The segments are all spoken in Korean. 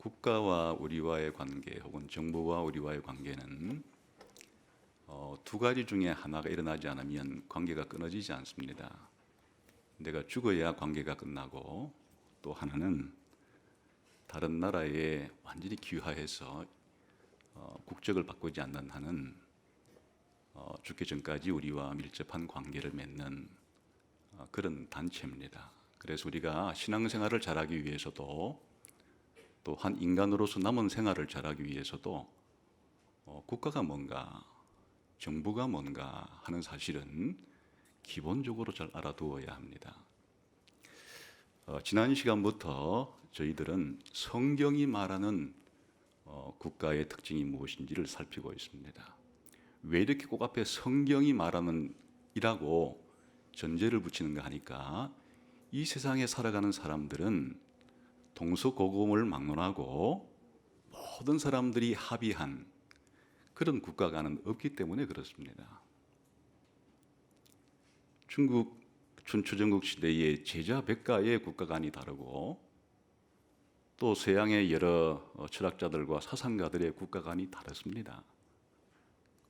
국가와 우리와의 관계 혹은 정부와 우리와의 관계는 두 가지 중에 하나가 일어나지 않으면 관계가 끊어지지 않습니다. 내가 죽어야 관계가 끝나고, 또 하나는 다른 나라에 완전히 귀화해서 국적을 바꾸지 않는 한은 죽기 전까지 우리와 밀접한 관계를 맺는 그런 단체입니다. 그래서 우리가 신앙생활을 잘하기 위해서도, 또 한 인간으로서 남은 생활을 잘하기 위해서도 국가가 뭔가, 정부가 뭔가 하는 사실은 기본적으로 잘 알아두어야 합니다. 지난 시간부터 저희들은 성경이 말하는 국가의 특징이 무엇인지를 살피고 있습니다. 왜 이렇게 꼭 앞에 성경이 말하는 이라고 전제를 붙이는가 하니까, 이 세상에 살아가는 사람들은 동서고금을 막론하고 모든 사람들이 합의한 그런 국가관은 없기 때문에 그렇습니다. 중국 춘추전국 시대의 제자백가의 국가관이 다르고, 또 서양의 여러 철학자들과 사상가들의 국가관이 다릅니다.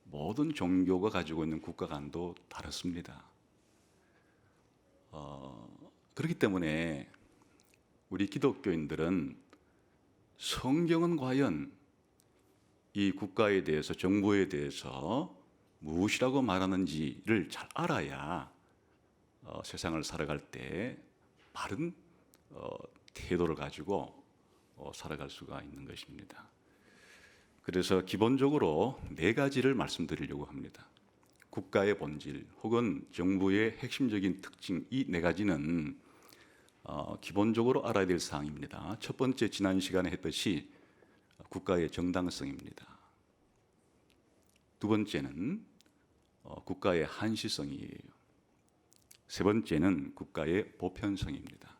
모든 종교가 가지고 있는 국가관도 다릅니다. 그렇기 때문에 우리 기독교인들은 성경은 과연 이 국가에 대해서, 정부에 대해서 무엇이라고 말하는지를 잘 알아야 세상을 살아갈 때 바른 태도를 가지고 살아갈 수가 있는 것입니다. 그래서 기본적으로 네 가지를 말씀드리려고 합니다. 국가의 본질 혹은 정부의 핵심적인 특징, 이 네 가지는 기본적으로 알아야 될 사항입니다. 첫 번째, 지난 시간에 했듯이 국가의 정당성입니다. 두 번째는 국가의 한시성이에요. 세 번째는 국가의 보편성입니다.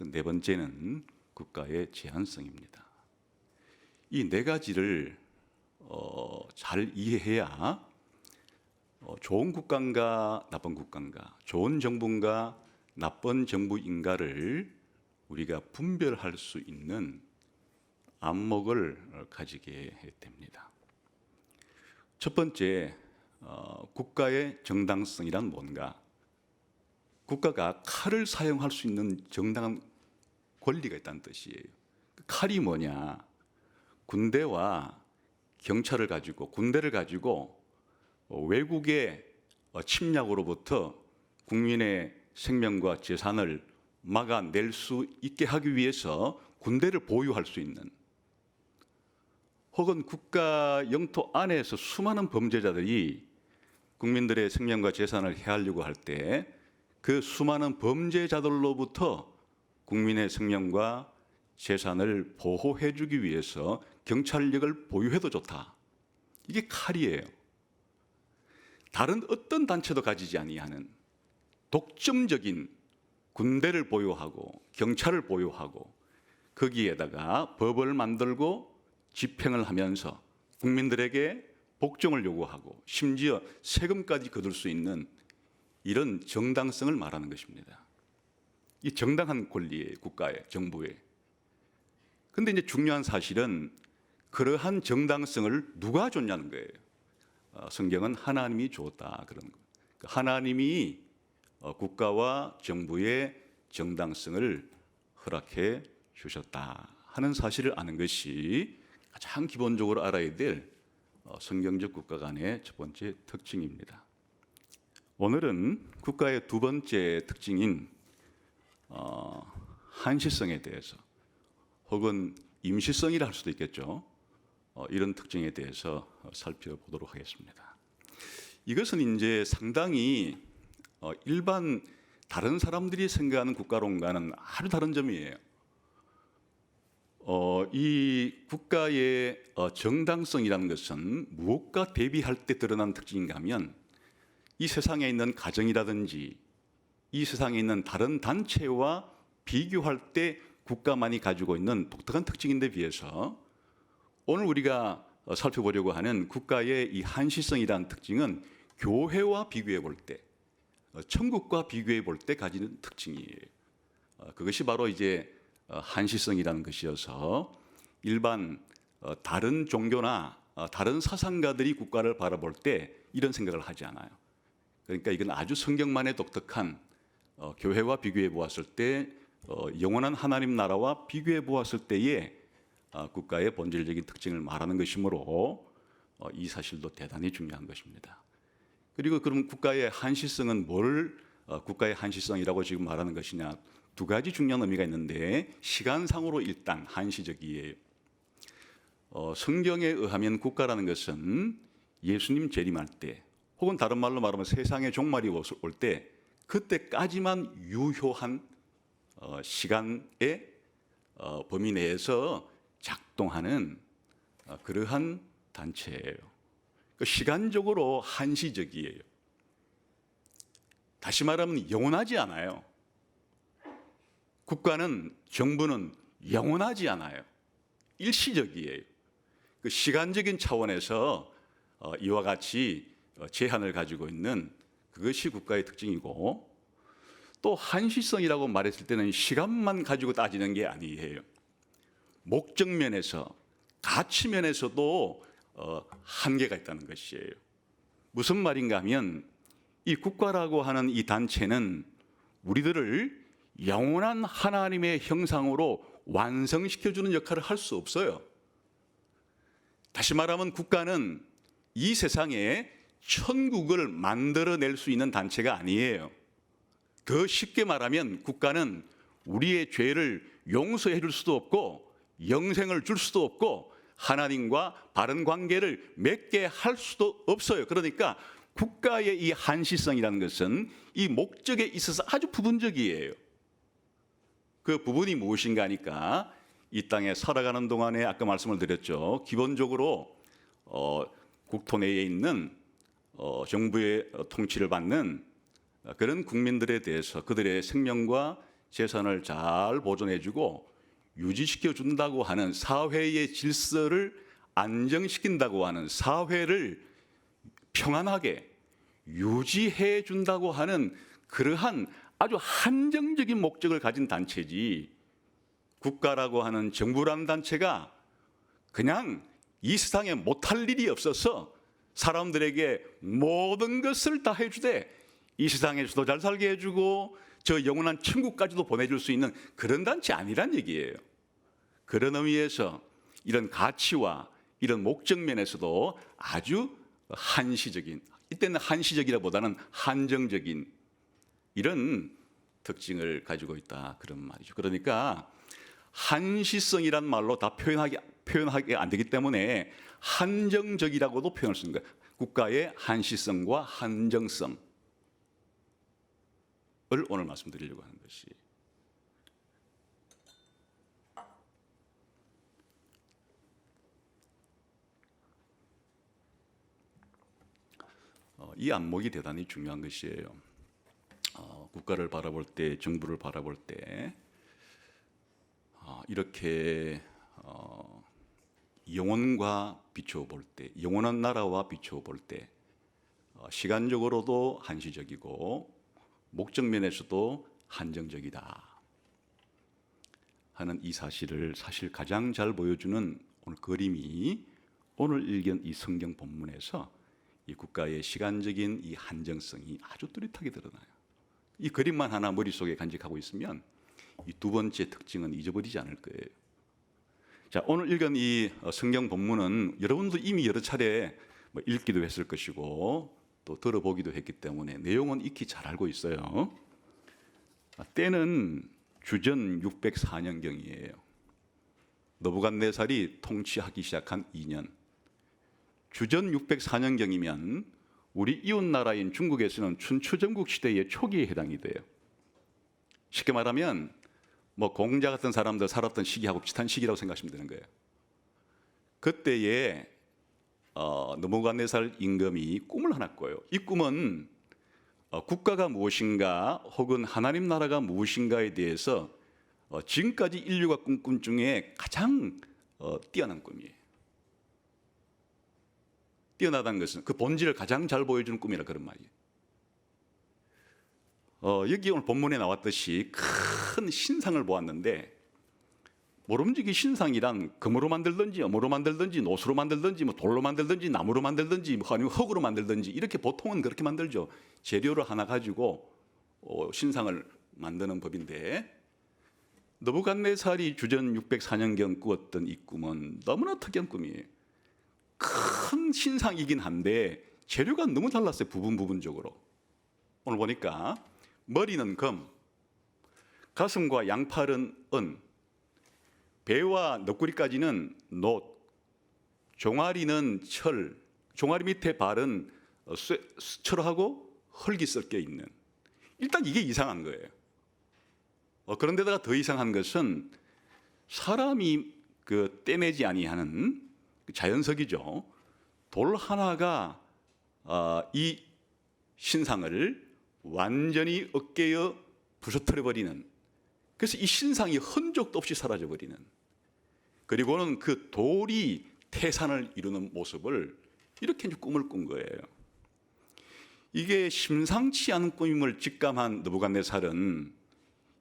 네 번째는 국가의 제한성입니다. 이 네 가지를 잘 이해해야 좋은 국가인가 나쁜 국가인가, 좋은 정부인가 나쁜 정부인가를 우리가 분별할 수 있는 안목을 가지게 됩니다. 첫 번째, 국가의 정당성이란 뭔가? 국가가 칼을 사용할 수 있는 정당한 권리가 있다는 뜻이에요. 칼이 뭐냐? 군대와 경찰을 가지고, 군대를 가지고 외국의 침략으로부터 국민의 생명과 재산을 막아낼 수 있게 하기 위해서 군대를 보유할 수 있는, 혹은 국가 영토 안에서 수많은 범죄자들이 국민들의 생명과 재산을 해하려고 할 때 그 수많은 범죄자들로부터 국민의 생명과 재산을 보호해 주기 위해서 경찰력을 보유해도 좋다. 이게 칼이에요. 다른 어떤 단체도 가지지 아니하는 독점적인 군대를 보유하고 경찰을 보유하고, 거기에다가 법을 만들고 집행을 하면서 국민들에게 복종을 요구하고 심지어 세금까지 거둘 수 있는 이런 정당성을 말하는 것입니다. 이 정당한 권리의 국가의, 정부의. 그런데 이제 중요한 사실은 그러한 정당성을 누가 줬냐는 거예요. 성경은 하나님이 줬다, 그런 거예요. 하나님이 국가와 정부의 정당성을 허락해 주셨다 하는 사실을 아는 것이 가장 기본적으로 알아야 될 성경적 국가 간의 첫 번째 특징입니다. 오늘은 국가의 두 번째 특징인 한시성에 대해서, 혹은 임시성이라 할 수도 있겠죠. 이런 특징에 대해서 살펴보도록 하겠습니다. 이것은 이제 상당히 일반 다른 사람들이 생각하는 국가론과는 아주 다른 점이에요. 이 국가의 정당성이라는 것은 무엇과 대비할 때 드러난 특징인가 하면, 이 세상에 있는 가정이라든지 이 세상에 있는 다른 단체와 비교할 때 국가만이 가지고 있는 독특한 특징인데 비해서, 오늘 우리가 살펴보려고 하는 국가의 이 한시성이라는 특징은 교회와 비교해 볼 때, 천국과 비교해 볼 때 가지는 특징이에요. 그것이 바로 이제 한시성이라는 것이어서, 일반 다른 종교나 다른 사상가들이 국가를 바라볼 때 이런 생각을 하지 않아요. 그러니까 이건 아주 성경만의 독특한 교회와 비교해 보았을 때 영원한 하나님 나라와 비교해 보았을 때의 국가의 본질적인 특징을 말하는 것이므로 이 사실도 대단히 중요한 것입니다. 그리고 그럼 국가의 한시성은 뭘 국가의 한시성이라고 지금 말하는 것이냐? 두 가지 중요한 의미가 있는데 시간상으로 일단 한시적이에요. 성경에 의하면 국가라는 것은 예수님 재림할 때 혹은 다른 말로 말하면 세상의 종말이 올 때 그때까지만 유효한 시간의 범위 내에서 작동하는 그러한 단체예요. 시간적으로 한시적이에요. 다시 말하면 영원하지 않아요. 국가는 정부는 영원하지 않아요. 일시적이에요. 그 시간적인 차원에서 이와 같이 제한을 가지고 있는 그것이 국가의 특징이고 또 한시성이라고 말했을 때는 시간만 가지고 따지는 게 아니에요. 목적 면에서 가치 면에서도 한계가 있다는 것이에요. 무슨 말인가 하면 이 국가라고 하는 이 단체는 우리들을 영원한 하나님의 형상으로 완성시켜주는 역할을 할 수 없어요. 다시 말하면 국가는 이 세상에 천국을 만들어낼 수 있는 단체가 아니에요. 더 쉽게 말하면 국가는 우리의 죄를 용서해 줄 수도 없고 영생을 줄 수도 없고 하나님과 바른 관계를 맺게 할 수도 없어요. 그러니까 국가의 이 한시성이라는 것은 이 목적에 있어서 아주 부분적이에요. 그 부분이 무엇인가 하니까 이 땅에 살아가는 동안에 아까 말씀을 드렸죠. 기본적으로 국토 내에 있는 정부의 통치를 받는 그런 국민들에 대해서 그들의 생명과 재산을 잘 보존해주고 유지시켜 준다고 하는 사회의 질서를 안정시킨다고 하는 사회를 평안하게 유지해 준다고 하는 그러한 아주 한정적인 목적을 가진 단체지 국가라고 하는 정부라는 단체가 그냥 이 세상에 못할 일이 없어서 사람들에게 모든 것을 다 해주되 이 세상에서도 잘 살게 해주고 저 영원한 천국까지도 보내줄 수 있는 그런 단체 아니란 얘기예요. 그런 의미에서 이런 가치와 이런 목적 면에서도 아주 한시적인, 이때는 한시적이라보다는 한정적인 이런 특징을 가지고 있다 그런 말이죠. 그러니까 한시성이란 말로 다 표현하기 안 되기 때문에 한정적이라고도 표현할 수 있는 거예요. 국가의 한시성과 한정성을 오늘 말씀드리려고 하는 것이 이 안목이 대단히 중요한 것이에요. 국가를 바라볼 때, 정부를 바라볼 때 이렇게 영혼과 비추어 볼 때, 영원한 나라와 비추어 볼 때 시간적으로도 한시적이고 목적 면에서도 한정적이다 하는 이 사실을 사실 가장 잘 보여주는 오늘 그림이 오늘 읽은 이 성경 본문에서 이 국가의 시간적인 이 한정성이 아주 뚜렷하게 드러나요. 이 그림만 하나 머릿속에 간직하고 있으면 이 두 번째 특징은 잊어버리지 않을 거예요. 자, 오늘 읽은 이 성경 본문은 여러분도 이미 여러 차례 읽기도 했을 것이고 또 들어보기도 했기 때문에 내용은 익히 잘 알고 있어요. 때는 주전 604년경이에요. 느부갓네살이 통치하기 시작한 2년. 주전 604년경이면 우리 이웃 나라인 중국에서는 춘추전국 시대의 초기에 해당이 돼요. 쉽게 말하면 공자 같은 사람들 살았던 시기하고 비슷한 시기라고 생각하시면 되는 거예요. 그때에 느부갓네살 임금이 꿈을 하나 꿔요. 이 꿈은 국가가 무엇인가 혹은 하나님 나라가 무엇인가에 대해서 지금까지 인류가 꾼 꿈 중에 가장 뛰어난 꿈이에요. 뛰어나다는 것은 그 본질을 가장 잘 보여주는 꿈이라 그런 말이에요. 여기 오늘 본문에 나왔듯이 큰 신상을 보았는데 모름지기 신상이란 금으로 만들든지 엄으로 만들든지 노수로 만들든지 뭐 돌로 만들든지 나무로 만들든지 뭐 아니면 흙으로 만들든지 이렇게 보통은 그렇게 만들죠. 재료를 하나 가지고 신상을 만드는 법인데 느부갓네살이 주전 604년경 꾸었던 이 꿈은 너무나 특이한 꿈이에요. 큰 신상이긴 한데 재료가 너무 달랐어요. 부분적으로. 오늘 보니까 머리는 금, 가슴과 양팔은 은, 배와 너구리까지는 놋, 종아리는 철, 종아리 밑에 발은 철하고 흙이 섞여 있는. 일단 이게 이상한 거예요. 그런데다가 더 이상한 것은 사람이 떼내지 아니하는 자연석이죠. 돌 하나가 이 신상을 완전히 어깨에 부서뜨려 버리는. 그래서 이 신상이 흔적도 없이 사라져 버리는. 그리고는 그 돌이 태산을 이루는 모습을 이렇게 이제 꿈을 꾼 거예요. 이게 심상치 않은 꿈임을 직감한 느부갓네살은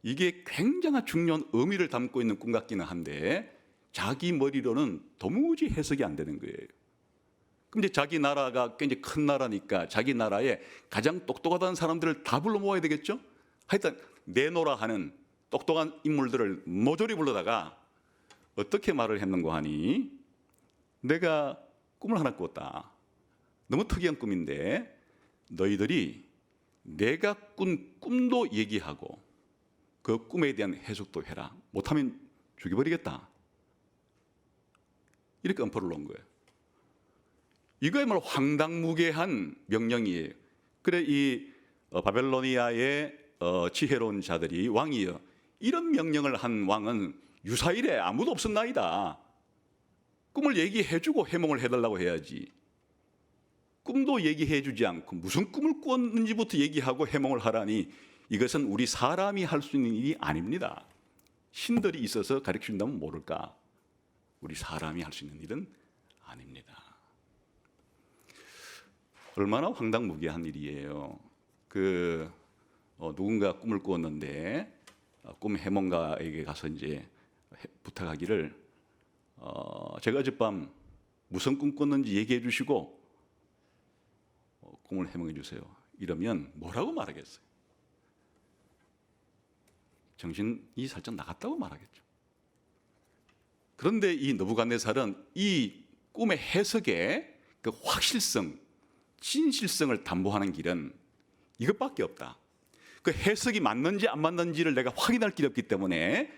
이게 굉장한 중요한 의미를 담고 있는 꿈 같기는 한데 자기 머리로는 도무지 해석이 안 되는 거예요. 그럼 이제 자기 나라가 굉장히 큰 나라니까 자기 나라에 가장 똑똑하다는 사람들을 다 불러 모아야 되겠죠? 하여튼 내노라 하는 똑똑한 인물들을 모조리 불러다가 어떻게 말을 했는고 하니 내가 꿈을 하나 꾸었다. 너무 특이한 꿈인데 너희들이 내가 꾼 꿈도 얘기하고 그 꿈에 대한 해석도 해라. 못하면 죽여버리겠다. 이렇게 엄포를 놓은 거예요. 이거야말로 황당무계한 명령이에요. 그래 이 바벨로니아의 지혜로운 자들이 왕이여 이런 명령을 한 왕은 유사일에 아무도 없었나이다. 꿈을 얘기해주고 해몽을 해달라고 해야지. 꿈도 얘기해주지 않고 무슨 꿈을 꾸었는지부터 얘기하고 해몽을 하라니 이것은 우리 사람이 할 수 있는 일이 아닙니다. 신들이 있어서 가르쳐준다면 모를까? 우리 사람이 할 수 있는 일은 아닙니다. 얼마나 황당무계한 일이에요. 누군가 꿈을 꾸었는데 꿈 해몽가에게 가서 이제 부탁하기를 제가 어젯밤 무슨 꿈 꿨는지 얘기해 주시고 꿈을 해몽해 주세요. 이러면 뭐라고 말하겠어요? 정신이 살짝 나갔다고 말하겠죠. 그런데 이 느부갓네살은 이 꿈의 해석의 그 확실성, 진실성을 담보하는 길은 이것밖에 없다. 그 해석이 맞는지 안 맞는지를 내가 확인할 길이 없기 때문에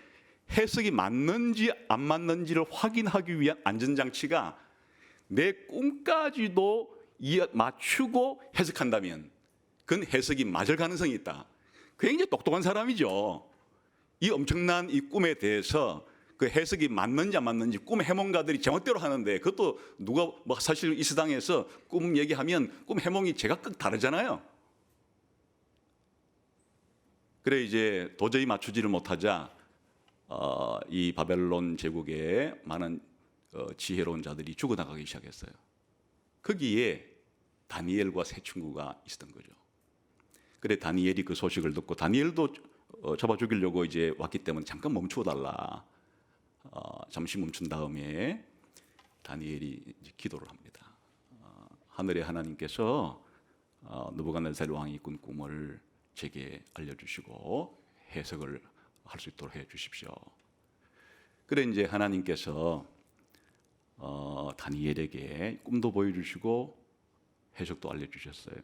해석이 맞는지 안 맞는지를 확인하기 위한 안전장치가 내 꿈까지도 맞추고 해석한다면 그건 해석이 맞을 가능성이 있다. 굉장히 똑똑한 사람이죠. 이 엄청난 이 꿈에 대해서 그 해석이 맞는지 안 맞는지 꿈 해몽가들이 제멋대로 하는데 그것도 누가 사실 이 세상에서 꿈 얘기하면 꿈 해몽이 제각각 다르잖아요. 그래 이제 도저히 맞추지를 못하자 이 바벨론 제국의 많은 지혜로운 자들이 죽어나가기 시작했어요. 거기에 다니엘과 세 친구가 있었던 거죠. 그래 다니엘이 그 소식을 듣고 다니엘도 잡아 죽이려고 이제 왔기 때문에 잠깐 멈추어 달라. 잠시 멈춘 다음에 다니엘이 이제 기도를 합니다. 하늘의 하나님께서 느부갓네살 왕이 꾼 꿈을 제게 알려주시고 해석을 할 수 있도록 해주십시오. 그래 이제 하나님께서 다니엘에게 꿈도 보여주시고 해석도 알려주셨어요.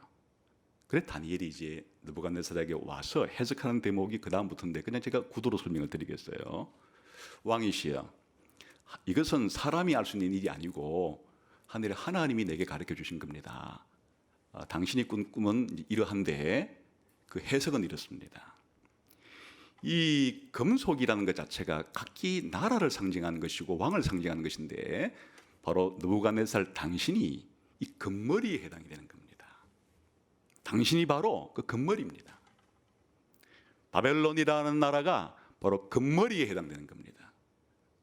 그래 다니엘이 이제 느부갓네살에게 와서 해석하는 대목이 그 다음부터인데 그냥 제가 구도로 설명을 드리겠어요. 왕이시여, 이것은 사람이 알 수 있는 일이 아니고 하늘의 하나님이 내게 가르쳐 주신 겁니다. 당신이 꾼 꿈은 이러한데 그 해석은 이렇습니다. 이 금속이라는 것 자체가 각기 나라를 상징하는 것이고 왕을 상징하는 것인데 바로 느부갓네살 당신이 이 금머리에 해당이 되는 겁니다. 당신이 바로 그 금머리입니다. 바벨론이라는 나라가 바로 금머리에 해당되는 겁니다.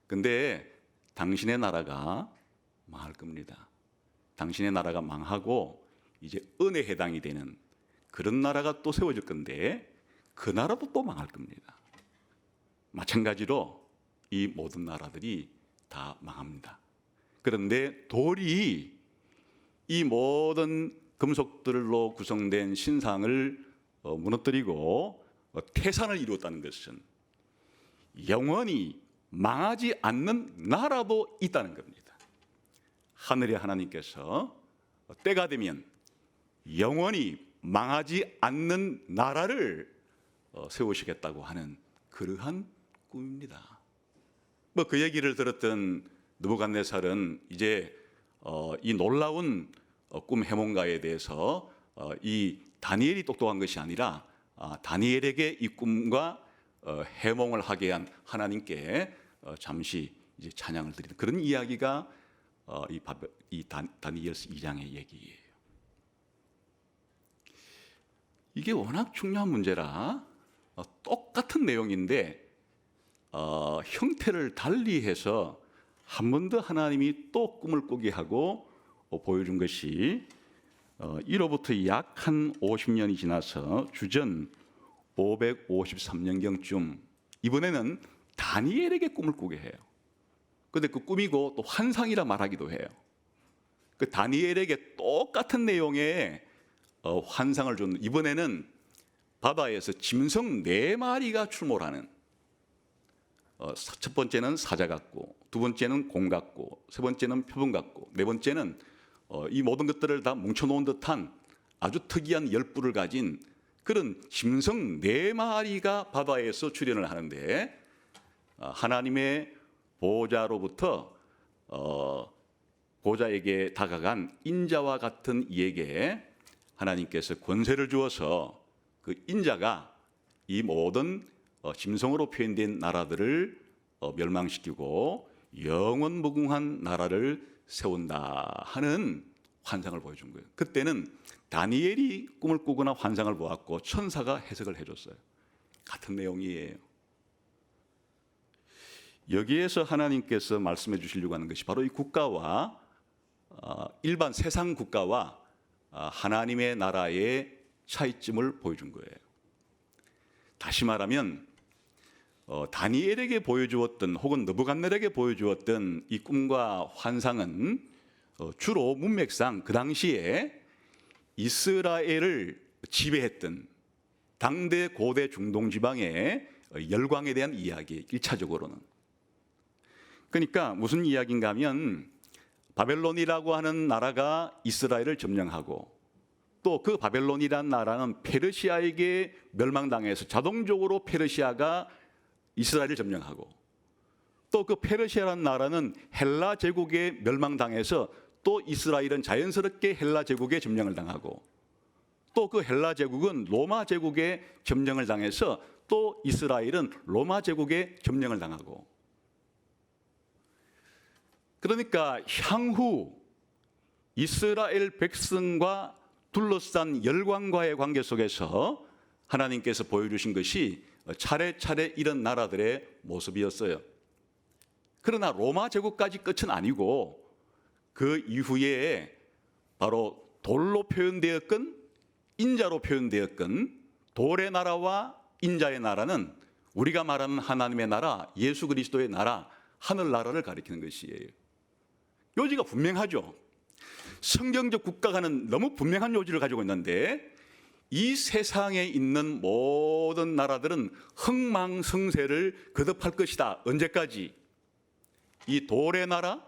근데 당신의 나라가 망할 겁니다. 당신의 나라가 망하고 이제 은에 해당이 되는 그런 나라가 또 세워질 건데 그 나라도 또 망할 겁니다. 마찬가지로 이 모든 나라들이 다 망합니다. 그런데 돌이 이 모든 금속들로 구성된 신상을 무너뜨리고 태산을 이루었다는 것은 영원히 망하지 않는 나라도 있다는 겁니다. 하늘의 하나님께서 때가 되면 영원히 망하지 않는 나라를 세우시겠다고 하는 그러한 꿈입니다. 그 얘기를 들었던 느부갓네살은 이제 이 놀라운 꿈 해몽가에 대해서 이 다니엘이 똑똑한 것이 아니라 다니엘에게 이 꿈과 해몽을 하게 한 하나님께 잠시 이제 찬양을 드리는 그런 이야기가 이 다니엘서 2장의 얘기예요. 이게 워낙 중요한 문제라 똑같은 내용인데 형태를 달리해서 한 번 더 하나님이 또 꿈을 꾸게 하고 보여준 것이 이로부터 약 한 50년이 지나서 주전 553년경쯤 이번에는 다니엘에게 꿈을 꾸게 해요. 그런데 그 꿈이고 또 환상이라 말하기도 해요. 그 다니엘에게 똑같은 내용의 환상을 준 이번에는 바다에서 짐승 4마리가 출몰하는 첫 번째는 사자 같고 두 번째는 공 같고 세 번째는 표범 같고 네 번째는 이 모든 것들을 다 뭉쳐놓은 듯한 아주 특이한 열뿔을 가진 그런 짐승 4마리가 바다에서 출현을 하는데 하나님의 보좌로부터 보좌에게 다가간 인자와 같은 이에게 하나님께서 권세를 주어서 그 인자가 이 모든 짐승으로 표현된 나라들을 멸망시키고 영원무궁한 나라를 세운다 하는 환상을 보여준 거예요. 그때는 다니엘이 꿈을 꾸거나 환상을 보았고 천사가 해석을 해줬어요. 같은 내용이에요. 여기에서 하나님께서 말씀해 주시려고 하는 것이 바로 이 국가와 일반 세상 국가와 하나님의 나라의 차이점을 보여준 거예요. 다시 말하면 다니엘에게 보여주었던 혹은 느부갓네살에게 보여주었던 이 꿈과 환상은 주로 문맥상 그 당시에 이스라엘을 지배했던 당대 고대 중동 지방의 열광에 대한 이야기 1차적으로는. 그러니까 무슨 이야기인가 하면 바벨론이라고 하는 나라가 이스라엘을 점령하고 또 그 바벨론이라는 나라는 페르시아에게 멸망당해서 자동적으로 페르시아가 이스라엘을 점령하고 또 그 페르시아라는 나라는 헬라 제국에 멸망당해서 또 이스라엘은 자연스럽게 헬라 제국에 점령을 당하고 또 그 헬라 제국은 로마 제국에 점령을 당해서 또 이스라엘은 로마 제국에 점령을 당하고 그러니까 향후 이스라엘 백성과 둘러싼 열광과의 관계 속에서 하나님께서 보여주신 것이 차례차례 이런 나라들의 모습이었어요. 그러나 로마 제국까지 끝은 아니고 그 이후에 바로 돌로 표현되었건 인자로 표현되었건 돌의 나라와 인자의 나라는 우리가 말하는 하나님의 나라, 예수 그리스도의 나라, 하늘나라를 가리키는 것이에요. 요지가 분명하죠. 성경적 국가가는 너무 분명한 요지를 가지고 있는데 이 세상에 있는 모든 나라들은 흥망성쇠를 거듭할 것이다. 언제까지? 이 돌의 나라,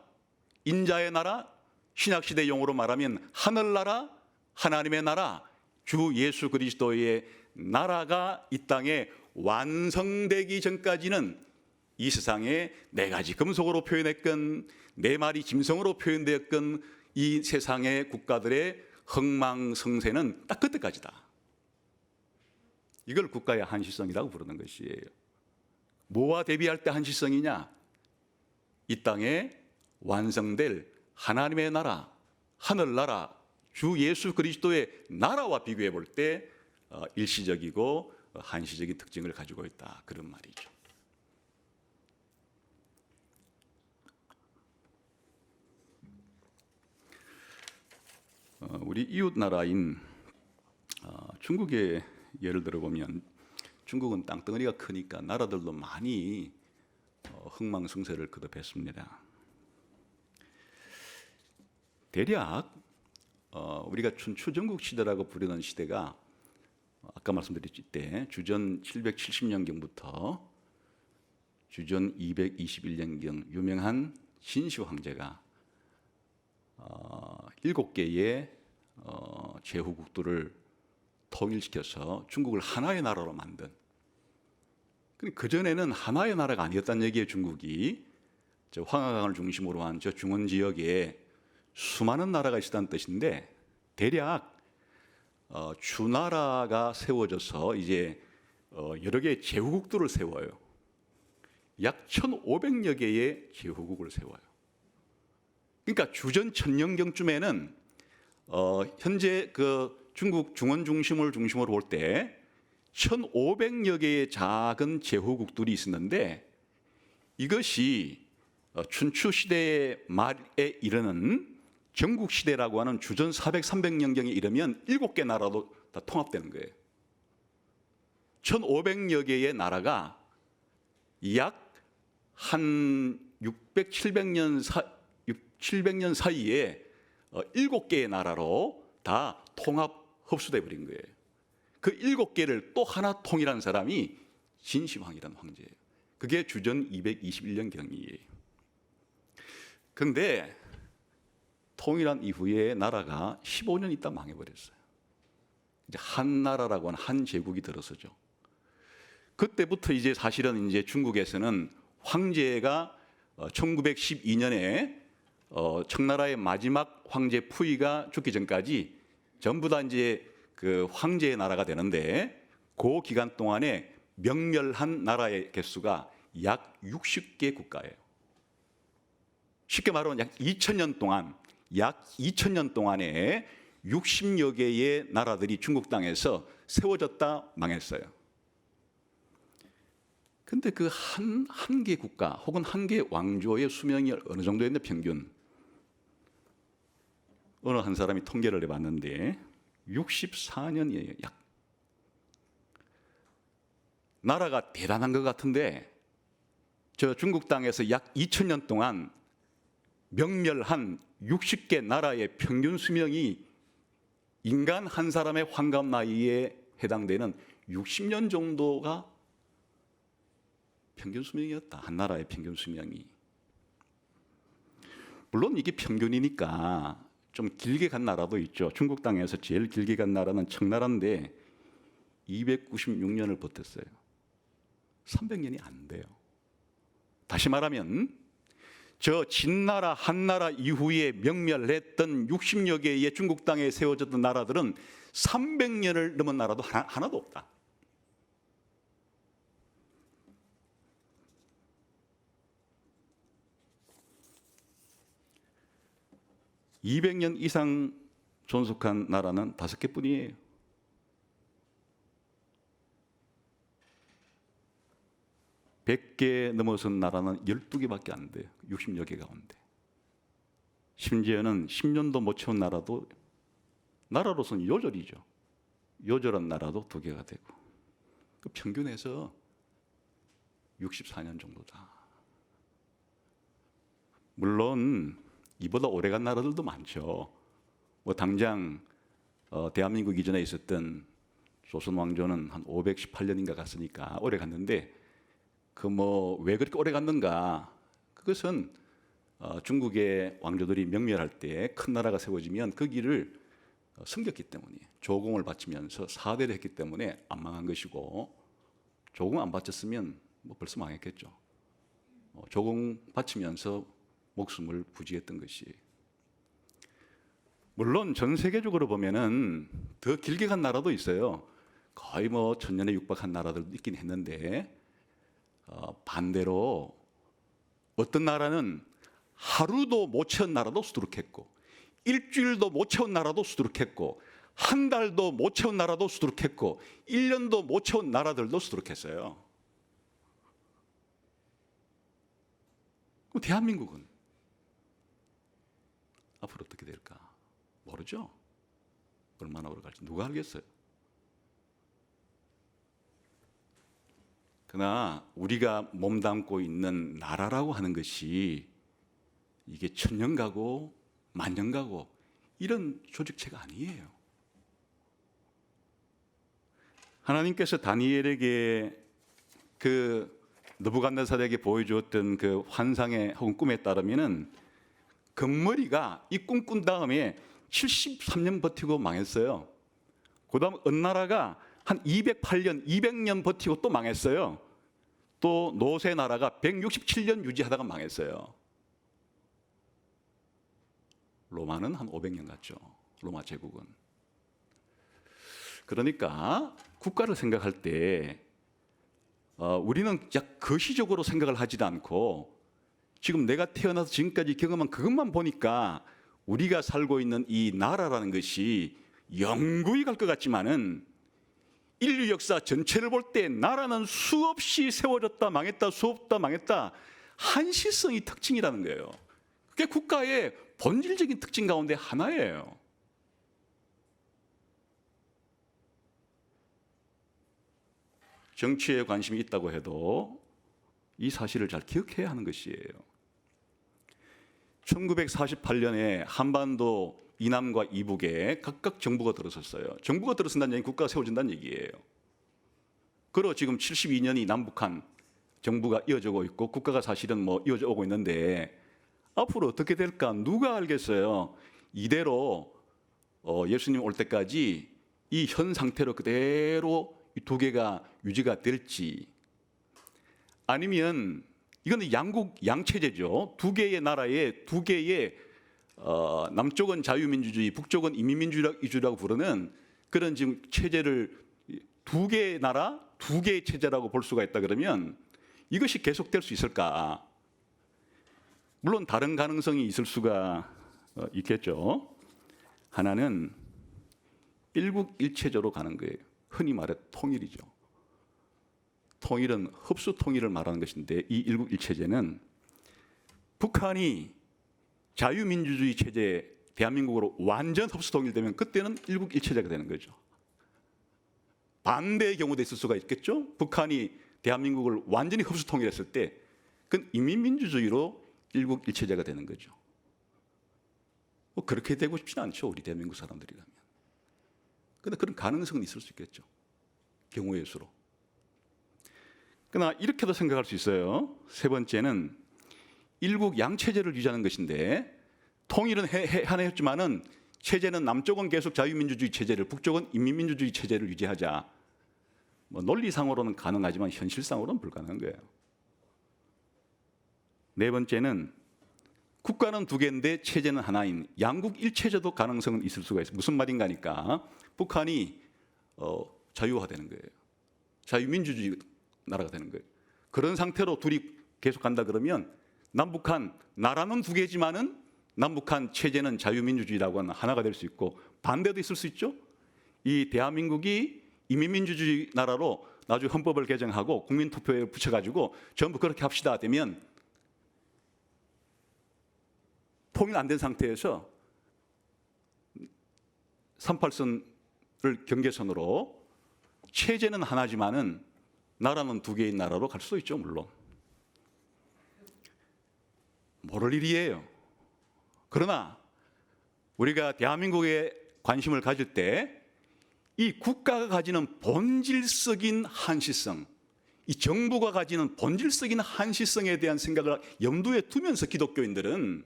인자의 나라, 신약시대 용어로 말하면 하늘나라, 하나님의 나라, 주 예수 그리스도의 나라가 이 땅에 완성되기 전까지는 이 세상에 4가지 금속으로 표현했건 4마리 짐승으로 표현되었건 이 세상의 국가들의 흥망성쇠는 딱 그때까지다. 이걸 국가의 한시성이라고 부르는 것이에요. 뭐와 대비할 때 한시성이냐? 이 땅에 완성될 하나님의 나라, 하늘나라, 주 예수 그리스도의 나라와 비교해 볼 때 일시적이고 한시적인 특징을 가지고 있다. 그런 말이죠. 우리 이웃 나라인 중국의 예를 들어보면 중국은 땅덩어리가 크니까 나라들도 많이 흥망성쇠를 거듭했습니다. 대략 우리가 춘추전국 시대라고 부르는 시대가 아까 말씀드렸을 때 주전 770년경부터 주전 221년경 유명한 진시 황제가 7개의 제후국들을 통일시켜서 중국을 하나의 나라로 만든, 그전에는 하나의 나라가 아니었다는 얘기예요. 중국이 저 황하강을 중심으로 한 저 중원 지역에 수많은 나라가 있었다는 뜻인데, 대략 주나라가 세워져서 이제 여러 개의 제후국들을 세워요. 약 1,500여 개의 제후국을 세워요. 그러니까 주전 천년경쯤에는 현재 그 중국 중원 중심으로 볼 때 1,500여 개의 작은 제후국들이 있었는데, 이것이 춘추 시대의 말에 이르는 전국 시대라고 하는 주전 400, 300년경에 이르면 7개 나라도 다 통합되는 거예요. 1,500여 개의 나라가 약 한 600, 700년 사이에 7개의 나라로 다 통합 흡수돼 버린 거예요. 그 7개를 또 하나 통일한 사람이 진시황이라는 황제예요. 그게 주전 221년경이에요. 그런데 통일한 이후에 나라가 15년 있다 망해버렸어요. 이제 한나라라고 하는 한 제국이 들어서죠. 그때부터 이제 사실은 이제 중국에서는 황제가 1912년에 청나라의 마지막 황제 푸이가 죽기 전까지 전부 다 이제 그 황제의 나라가 되는데, 그 기간 동안에 명멸한 나라의 개수가 약 60개 국가예요. 쉽게 말하면 약 2000년 동안에 60여 개의 나라들이 중국 땅에서 세워졌다 망했어요. 근데 그 한 개 국가 혹은 한 개 왕조의 수명이 어느 정도였는데, 평균 어느 한 사람이 통계를 해봤는데 64년이에요. 약. 나라가 대단한 것 같은데 저 중국 땅에서 약 2000년 동안 명멸한 60개 나라의 평균 수명이 인간 한 사람의 환갑 나이에 해당되는 60년 정도가 평균 수명이었다. 한 나라의 평균 수명이. 물론 이게 평균이니까 좀 길게 간 나라도 있죠. 중국 땅에서 제일 길게 간 나라는 청나라인데 296년을 버텼어요. 300년이 안 돼요. 다시 말하면 저 진나라 한나라 이후에 명멸했던 60여 개의 중국 땅에 세워졌던 나라들은 300년을 넘은 나라도 하나도 없다. 200년 이상 존속한 나라는 5개뿐이에요. (100개) 넘어선 나라는 12개밖에 안 돼요. 60여 개 가운데. 심지어는 10년도 못 채운 나라도, 나라로서는 요절이죠. 요절한 나라도 2개가 되고, 그 평균에서 64년 정도다. 물론 이보다 오래간 나라들도 많죠. 뭐 당장 대한민국 이전에 있었던 조선 왕조는 한 518년인가 갔으니까 오래 갔는데, 그 뭐 왜 그렇게 오래 갔는가? 그것은 중국의 왕조들이 명멸할 때 큰 나라가 세워지면 그 길을 섬겼기 때문에, 조공을 바치면서 사대를 했기 때문에 안 망한 것이고, 조공 안 바쳤으면 뭐 벌써 망했겠죠. 조공 바치면서 목숨을 부지했던 것이. 물론 전 세계적으로 보면은 더 길게 간 나라도 있어요. 거의 뭐 1000년에 육박한 나라들도 있긴 했는데, 반대로 어떤 나라는 하루도 못 채운 나라도 수두룩했고, 일주일도 못 채운 나라도 수두룩했고, 한 달도 못 채운 나라도 수두룩했고, 1년도 못 채운 나라들도 수두룩했어요. 그럼 대한민국은 앞으로 어떻게 될까? 모르죠. 얼마나 오래 갈지 누가 알겠어요. 그러나 우리가 몸담고 있는 나라라고 하는 것이 이게 천년 가고 만년 가고 이런 조직체가 아니에요. 하나님께서 다니엘에게 그 느부갓네살에게 보여주었던 그 환상의 혹은 꿈에 따르면은 금머리가 이 꿈 꾼 다음에 73년 버티고 망했어요. 그다음 은나라가 한 208년, 200년 버티고 또 망했어요. 또 노세 나라가 167년 유지하다가 망했어요. 로마는 한 500년 갔죠. 로마 제국은. 그러니까 국가를 생각할 때 우리는 거시적으로 생각을 하지도 않고 지금 내가 태어나서 지금까지 경험한 그것만 보니까 우리가 살고 있는 이 나라라는 것이 영구히 갈 것 같지만은 인류 역사 전체를 볼 때 나라는 수없이 세워졌다 망했다 수없다 망했다 한시성이 특징이라는 거예요. 그게 국가의 본질적인 특징 가운데 하나예요. 정치에 관심이 있다고 해도 이 사실을 잘 기억해야 하는 것이에요. 1948년에 한반도 이남과 이북에 각각 정부가 들어섰어요. 정부가 들어선다는 얘기는 국가가 세워진다는 얘기예요. 그리고 지금 72년이 남북한 정부가 이어지고 있고 국가가 사실은 뭐 이어져 오고 있는데 앞으로 어떻게 될까 누가 알겠어요. 이대로 예수님 올 때까지 이 현 상태로 그대로 이 두 개가 유지가 될지 아니면 이건 양국 양체제죠. 두 개의 나라에 두 개의 남쪽은 자유민주주의, 북쪽은 이민민주주의라고 부르는 그런 지금 체제를 두 개의 나라, 두 개의 체제라고 볼 수가 있다 그러면 이것이 계속될 수 있을까? 물론 다른 가능성이 있을 수가 있겠죠. 하나는 일국일체제로 가는 거예요. 흔히 말해 통일이죠. 통일은 흡수 통일을 말하는 것인데 이 일국일체제는 북한이 자유민주주의 체제 대한민국으로 완전 흡수 통일되면 그때는 일국일체제가 되는 거죠. 반대의 경우도 있을 수가 있겠죠. 북한이 대한민국을 완전히 흡수 통일했을 때 그건 인민민주주의로 일국일체제가 되는 거죠. 뭐 그렇게 되고 싶지는 않죠. 우리 대한민국 사람들이라면. 그런데 그런 가능성은 있을 수 있겠죠. 경우의 수로. 그러나 이렇게도 생각할 수 있어요. 세 번째는 일국 양체제를 유지하는 것인데 통일은 해냈지만은 체제는 남쪽은 계속 자유민주주의 체제를 북쪽은 인민민주주의 체제를 유지하자. 뭐 논리상으로는 가능하지만 현실상으로는 불가능한 거예요. 네 번째는 국가는 두 개인데 체제는 하나인 양국 일체제도 가능성은 있을 수가 있어요. 무슨 말인가 하니까 북한이 자유화되는 거예요. 자유민주주의 나라가 되는 거예요. 그런 상태로 둘이 계속 간다 그러면 남북한 나라는 두 개지만은 남북한 체제는 자유민주주의라고 하는 하나가 될 수 있고 반대도 있을 수 있죠. 이 대한민국이 이민민주주의 나라로 나중에 헌법을 개정하고 국민투표에 붙여가지고 전부 그렇게 합시다 되면 통일 안 된 상태에서 38선을 경계선으로 체제는 하나지만은 나라는 두 개의 나라로 갈 수도 있죠. 물론 모를 일이에요. 그러나 우리가 대한민국에 관심을 가질 때 이 국가가 가지는 본질적인 한시성, 이 정부가 가지는 본질적인 한시성에 대한 생각을 염두에 두면서 기독교인들은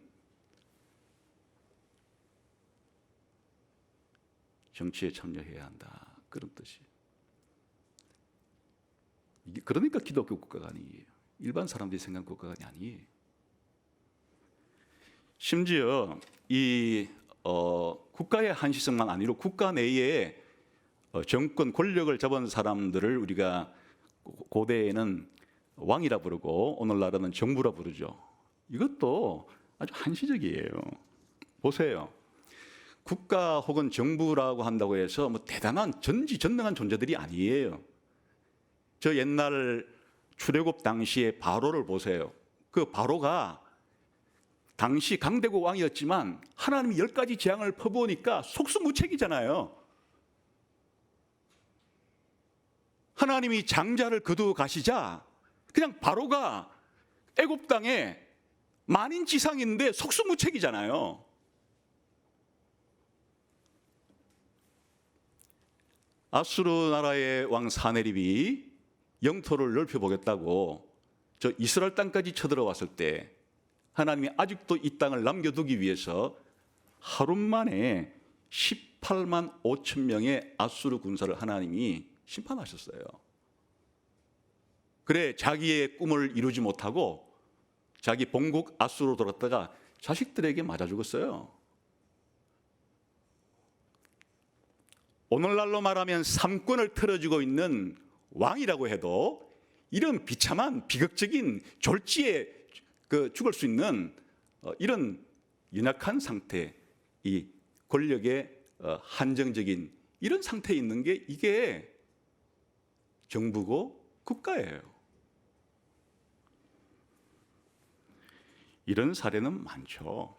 정치에 참여해야 한다. 그런 뜻이. 그러니까 기독교 국가가 아니에요. 일반 사람들이 생각하는 국가가 아니에요. 심지어 이 국가의 한시성만 아니라 국가 내에 정권 권력을 잡은 사람들을 우리가 고대에는 왕이라 부르고 오늘날은 정부라 부르죠. 이것도 아주 한시적이에요. 보세요. 국가 혹은 정부라고 한다고 해서 뭐 대단한 전지전능한 존재들이 아니에요. 저 옛날 출애굽 당시의 바로를 보세요. 그 바로가 당시 강대국 왕이었지만 하나님이 10가지 재앙을 퍼부으니까 속수무책이잖아요. 하나님이 장자를 거두어 가시자 그냥 바로가 애굽 땅에 만인지상인데 속수무책이잖아요. 아수르 나라의 왕 사네립이 영토를 넓혀보겠다고 저 이스라엘 땅까지 쳐들어왔을 때 하나님이 아직도 이 땅을 남겨두기 위해서 하루 만에 18만 5천 명의 아수르 군사를 하나님이 심판하셨어요. 그래 자기의 꿈을 이루지 못하고 자기 본국 아수르로 돌아갔다가 자식들에게 맞아 죽었어요. 오늘날로 말하면 삼권을 틀어쥐고 있는 왕이라고 해도 이런 비참한 비극적인 졸지에 죽을 수 있는 이런 연약한 상태, 이 권력의 한정적인 이런 상태에 있는 게 이게 정부고 국가예요. 이런 사례는 많죠.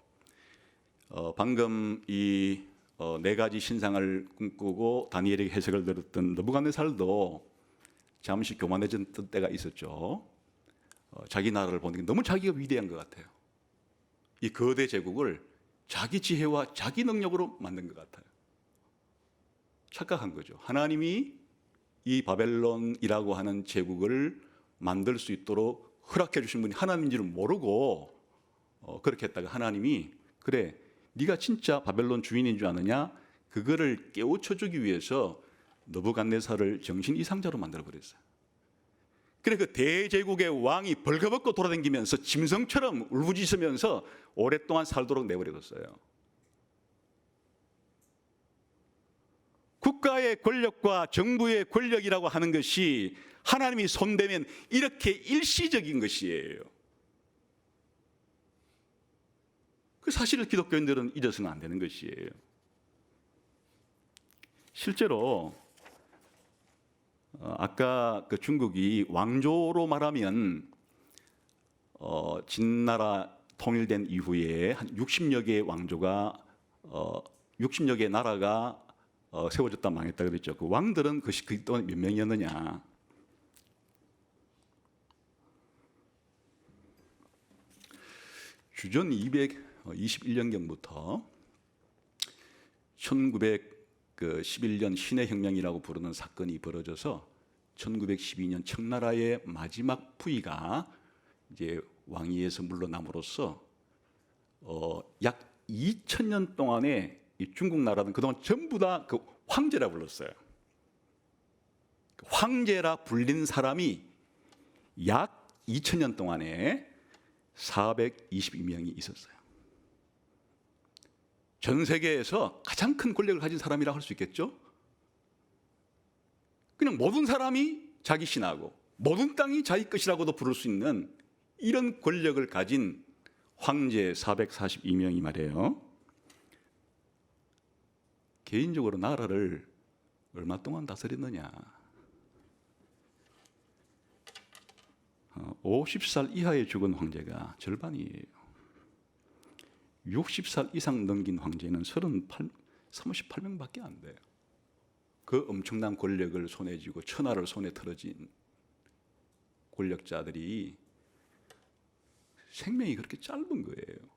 방금 이 네 가지 신상을 꿈꾸고 다니엘에게 해석을 들었던 느부갓네살도 잠시 교만해졌던 때가 있었죠. 자기 나라를 보는 게 너무 자기가 위대한 것 같아요. 이 거대 제국을 자기 지혜와 자기 능력으로 만든 것 같아요. 착각한 거죠. 하나님이 이 바벨론이라고 하는 제국을 만들 수 있도록 허락해 주신 분이 하나님인 줄 모르고 그렇게 했다가 하나님이 그래 네가 진짜 바벨론 주인인 줄 아느냐? 그거를 깨우쳐주기 위해서 느부갓네살을 정신 이상자로 만들어버렸어요. 그래 그 대제국의 왕이 벌거벗고 돌아다니면서 짐승처럼 울부짖으면서 오랫동안 살도록 내버려뒀어요. 국가의 권력과 정부의 권력이라고 하는 것이 하나님이 손대면 이렇게 일시적인 것이에요. 그 사실을 기독교인들은 잊어서는 안 되는 것이에요. 실제로 아까 그 중국이 왕조로 말하면 진나라 통일된 이후에 한 60여 개의 왕조가 60여 개의 나라가 세워졌다 망했다 그랬죠. 그 왕들은 그 동안 몇 명이었느냐? 주전 221년경부터 1911년 신해혁명이라고 부르는 사건이 벌어져서 1912년 청나라의 마지막 부위가 이제 왕위에서 물러남으로써 약 2000년 동안에 이 중국 나라는 그동안 전부 다 그 황제라 불렀어요. 황제라 불린 사람이 약 2000년 동안에 422명이 있었어요. 전 세계에서 가장 큰 권력을 가진 사람이라고 할 수 있겠죠? 그냥 모든 사람이 자기 신하고 모든 땅이 자기 것이라고도 부를 수 있는 이런 권력을 가진 황제 442명이 말이에요. 개인적으로 나라를 얼마 동안 다스렸느냐? 50살 이하에 죽은 황제가 절반이에요. 60살 이상 넘긴 황제는 38명밖에 안 돼요. 그 엄청난 권력을 손에 쥐고 천하를 손에 틀어진 권력자들이 생명이 그렇게 짧은 거예요.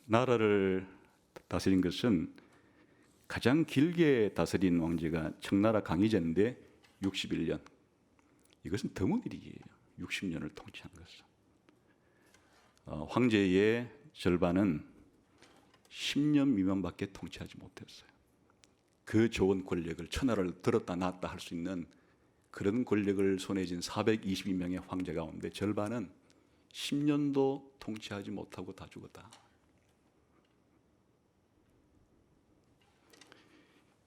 나라를 다스린 것은 가장 길게 다스린 왕제가 청나라 강희제인데 61년. 이것은 드문 일이에요. 60년을 통치한 것은. 황제의 절반은 10년 미만밖에 통치하지 못했어요. 그 좋은 권력을 천하를 들었다 놨다 할 수 있는 그런 권력을 손에 쥔 422명의 황제 가운데 절반은 10년도 통치하지 못하고 다 죽었다.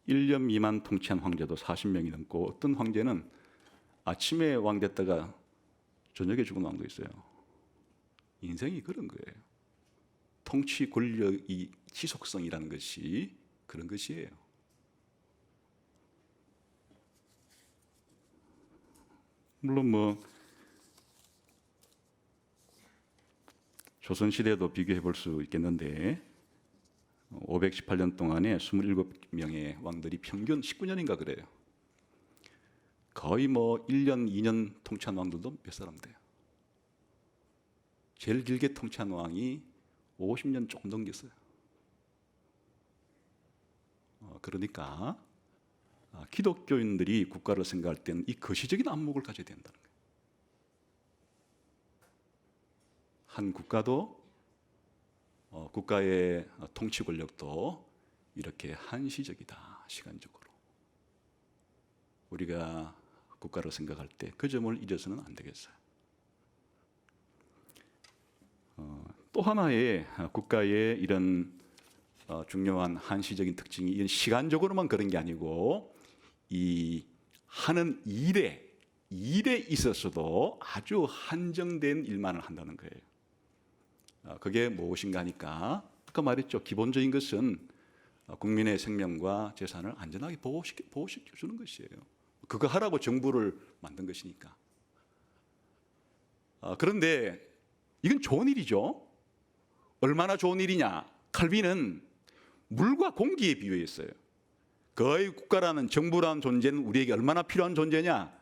1년 미만 통치한 황제도 40명이 넘고 어떤 황제는 아침에 왕 됐다가 저녁에 죽은 왕도 있어요. 인생이 그런 거예요. 통치 권력이 지속성이라는 것이 그런 것이에요. 물론 조선시대도 비교해 볼 수 있겠는데 518년 동안에 27명의 왕들이 평균 19년인가 그래요. 거의 뭐 1년, 2년 통치한 왕들도 몇 사람 돼요. 제일 길게 통치한 왕이 50년 조금 넘겼어요. 그러니까 기독교인들이 국가를 생각할 때는 이 거시적인 안목을 가져야 된다는 거예요. 한 국가도 국가의 통치 권력도 이렇게 한시적이다, 시간적으로. 우리가 국가를 생각할 때 그 점을 잊어서는 안 되겠어요. 또 하나의 국가의 이런 중요한 한시적인 특징이 이런 시간적으로만 그런 게 아니고 이 하는 일에 있어서도 아주 한정된 일만을 한다는 거예요. 그게 무엇인가 하니까 아까 말했죠. 기본적인 것은 국민의 생명과 재산을 안전하게 보호시켜 주는 것이에요. 그거 하라고 정부를 만든 것이니까. 그런데 이건 좋은 일이죠. 얼마나 좋은 일이냐? 칼빈은 물과 공기에 비유했어요. 거의 국가라는 정부라는 존재는 우리에게 얼마나 필요한 존재냐?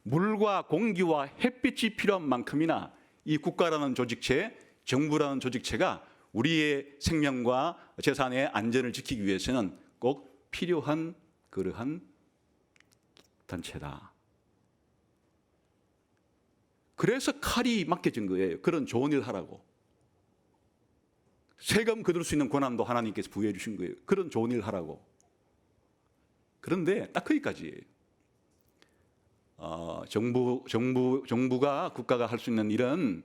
물과 공기와 햇빛이 필요한 만큼이나 이 국가라는 조직체, 정부라는 조직체가 우리의 생명과 재산의 안전을 지키기 위해서는 꼭 필요한 그러한 단체다. 그래서 칼이 맡겨진 거예요. 그런 좋은 일 하라고. 세금 거둘 수 있는 권한도 하나님께서 부여해 주신 거예요. 그런 좋은 일 하라고. 그런데 딱 거기까지예요. 정부가 국가가 할 수 있는 이런